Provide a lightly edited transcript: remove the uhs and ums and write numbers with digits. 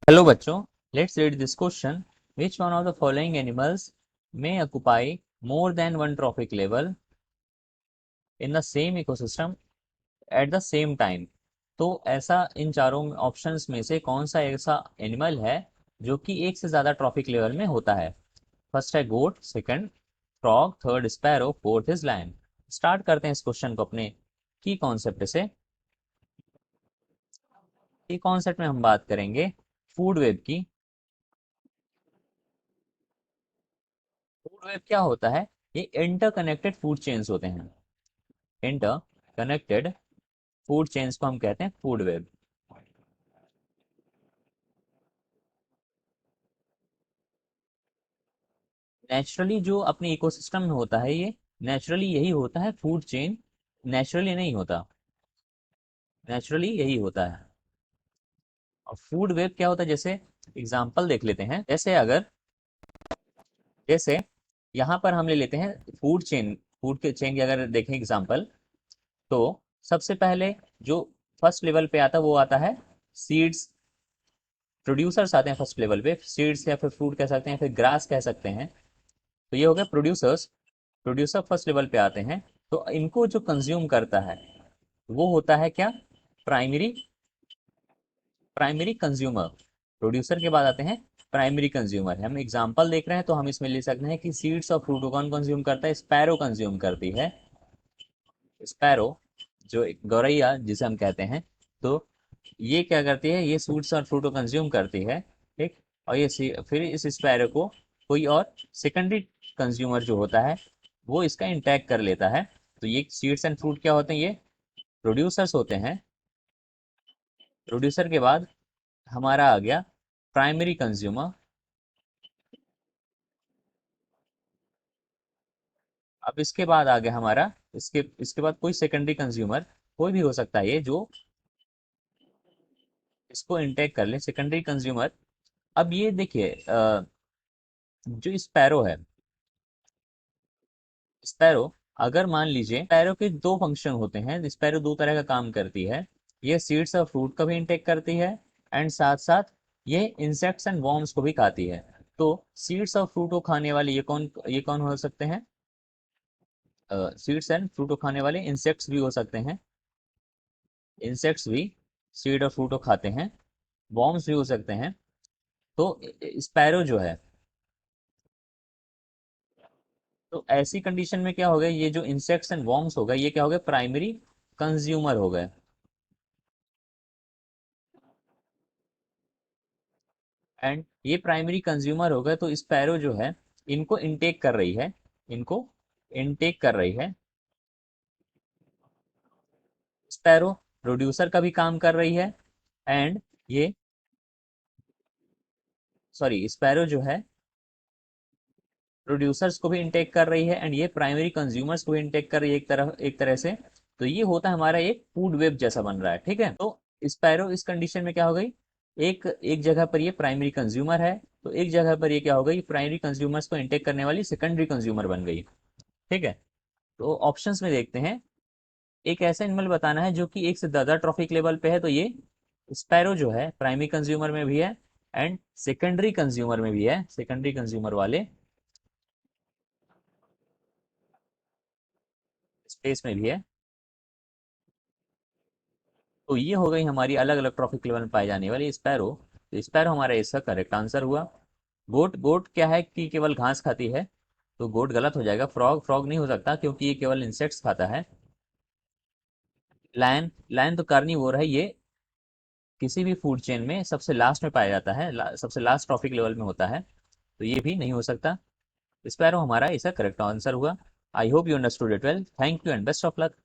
Hello bachcho, let's read this question. Which one of the following animals may occupy more than one trophic level in the same ecosystem at the same time? तो ऐसा इन चारों options में से कौन सा ऐसा animal है जो कि एक से ज्यादा ट्रॉफिक लेवल में होता है? फर्स्ट है goat, second frog, third sparrow, fourth is lion. Start करते हैं इस क्वेश्चन को अपने की कॉन्सेप्ट से। की कॉन्सेप्ट में हम बात करेंगे फूड वेब की। फूड वेब क्या होता है? ये इंटरकनेक्टेड फूड चेन्स होते हैं। इंटर कनेक्टेड फूड चेन्स को हम कहते हैं फूड वेब। नेचुरली जो अपने इकोसिस्टम में होता है, ये नेचुरली यही होता है फूड चेन। नेचुरली नहीं होता, नेचुरली यही होता है। और फूड वेब क्या होता है, जैसे एग्जांपल देख लेते हैं। जैसे यहाँ पर हम ले लेते हैं फूड चेन। फूड के चेन की अगर देखें एग्जांपल, तो सबसे पहले जो फर्स्ट लेवल पे आता है वो आता है सीड्स। प्रोड्यूसर्स आते हैं फर्स्ट लेवल पे, सीड्स या फिर फ्रूट कह सकते हैं, फिर ग्रास कह सकते हैं। तो ये हो गया प्रोड्यूसर्स। प्रोड्यूसर फर्स्ट लेवल पे आते हैं। तो इनको जो कंज्यूम करता है वो होता है क्या? Primary primary consumer. प्रोड्यूसर के बाद आते हैं प्राइमरी कंज्यूमर। हम एग्जांपल देख रहे हैं तो हम इसमें ले सकते हैं कि सीड्स और फ्रूट को कौन कंज्यूम करता है? स्पैरो कंज्यूम करती है। स्पैरो जो एक गौरैया जिसे हम कहते हैं, तो ये क्या करती है? ये फ्रूट्स और फ्रूट को कंज्यूम करती है। ठीक। और ये फिर इस स्पैरो को कोई और सेकेंडरी कंज्यूमर जो होता है वो इसका इंटैक्ट कर लेता है। तो ये सीड्स एंड फ्रूट क्या होते हैं? ये प्रोड्यूसर्स होते हैं। प्रोड्यूसर के बाद हमारा आ गया प्राइमरी कंज्यूमर। अब इसके बाद आ गया हमारा, इसके इसके बाद कोई सेकेंडरी कंज्यूमर, कोई भी हो सकता है ये, जो इसको इंटेक कर ले, सेकेंडरी कंज्यूमर। अब ये देखिए, जो स्पैरो है, स्पैरो, अगर मान लीजिए स्पैरो के दो फंक्शन होते हैं। स्पैरो दो तरह का काम करती है। ये सीड्स और फ्रूट का भी इंटेक करती है, एंड साथ साथ ये इंसेक्ट्स एंड वॉर्म्स को भी खाती है। तो सीड्स और फ्रूट को खाने वाले ये कौन हो सकते हैं? सीड्स एंड फ्रूट को खाने वाले इंसेक्ट्स भी हो सकते हैं। इंसेक्ट्स भी सीड और फ्रूट को खाते हैं। वॉर्म्स भी हो सकते हैं। तो स्पैरो जो है, तो ऐसी कंडीशन में क्या हो गया? ये जो इंसेक्ट्स एंड वॉर्म्स हो गए, ये क्या हो गए? प्राइमरी कंज्यूमर हो गए। एंड ये प्राइमरी कंज्यूमर हो गए, तो स्पैरो जो है इनको इनटेक कर रही है। इनको इनटेक कर रही है। स्पैरो प्रोड्यूसर का भी काम कर रही है। एंड ये, सॉरी, स्पैरो जो है प्रोड्यूसर्स को भी इनटेक कर रही है, एंड ये प्राइमरी कंज्यूमर्स को भी इनटेक कर रही है एक तरह से। तो ये होता है हमारा एक फूड वेब जैसा बन रहा है। ठीक है। तो स्पैरो इस कंडीशन में क्या हो गई? एक एक जगह पर ये प्राइमरी कंज्यूमर है, तो एक जगह पर ये क्या हो गई? प्राइमरी कंज्यूमर्स को इनटेक करने वाली सेकेंडरी कंज्यूमर बन गई। ठीक है। तो ऑप्शंस में देखते हैं। एक ऐसा एनिमल बताना है जो कि एक से ज्यादा ट्रॉफिक लेवल पे है, तो ये स्पैरो जो है प्राइमरी कंज्यूमर में भी है एंड सेकेंडरी कंज्यूमर में भी है। सेकेंडरी कंज्यूमर वाले स्पेस में भी है। तो ये हो गई हमारी अलग अलग ट्रॉफिक लेवल में पाई जाने वाली स्पैरो। तो स्पैरो हमारा इसका करेक्ट आंसर हुआ। गोट, गोट क्या है कि केवल घास खाती है, तो गोट गलत हो जाएगा। फ्रॉग, फ्रॉग नहीं हो सकता क्योंकि ये केवल इंसेक्ट्स खाता है। लायन, लायन तो कार्निवोर है। ये किसी भी फूड चेन में सबसे लास्ट में पाया जाता है, सबसे लास्ट ट्रॉफिक लेवल में होता है। तो ये भी नहीं हो सकता। स्पैरो हमारा इसका करेक्ट आंसर हुआ। I hope you understood it well. Thank you and best of luck.